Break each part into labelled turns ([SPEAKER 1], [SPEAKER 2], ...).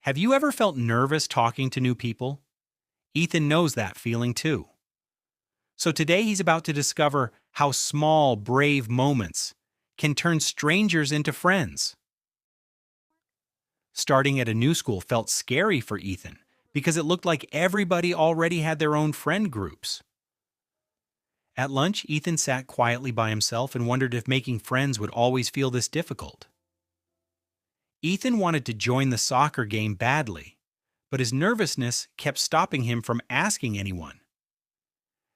[SPEAKER 1] Have you ever felt nervous talking to new people? Ethan knows that feeling too. So today he's about to discover how small, brave moments can turn strangers into friends. Starting at a new school felt scary for Ethan because it looked like everybody already had their own friend groups. At lunch, Ethan sat quietly by himself and wondered if making friends would always feel this difficult. Ethan wanted to join the soccer game badly, but his nervousness kept stopping him from asking anyone.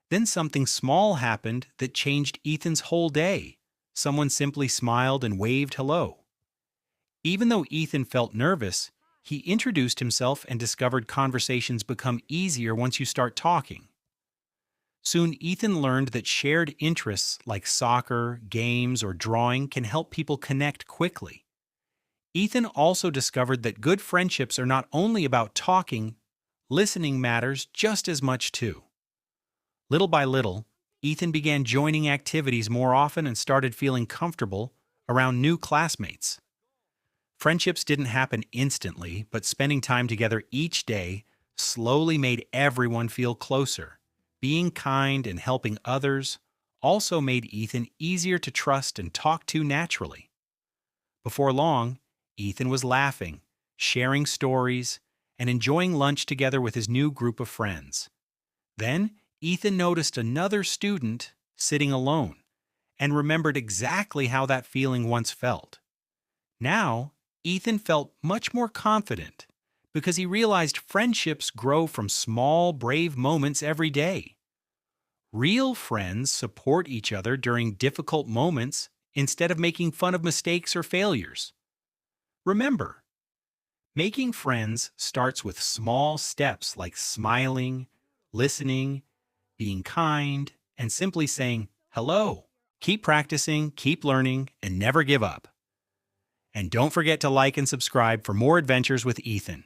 [SPEAKER 1] Then something small happened that changed Ethan's whole day. Someone simply smiled and waved hello. Even though Ethan felt nervous, he introduced himself and discovered conversations become easier once you start talking. Soon, Ethan learned that shared interests like soccer, games, or drawing can help people connect quickly. Ethan also discovered that good friendships are not only about talking, listening matters just as much too. Little by little, Ethan began joining activities more often and started feeling comfortable around new classmates. Friendships didn't happen instantly, but spending time together each day slowly made everyone feel closer. Being kind and helping others also made Ethan easier to trust and talk to naturally. Before long, Ethan was laughing, sharing stories, and enjoying lunch together with his new group of friends. Then, Ethan noticed another student sitting alone and remembered exactly how that feeling once felt. Now, Ethan felt much more confident because he realized friendships grow from small, brave moments every day. Real friends support each other during difficult moments instead of making fun of mistakes or failures. Remember, making friends starts with small steps like smiling, listening, being kind, and simply saying hello. Keep practicing, keep learning, and never give up. And don't forget to like and subscribe for more adventures with Ethan.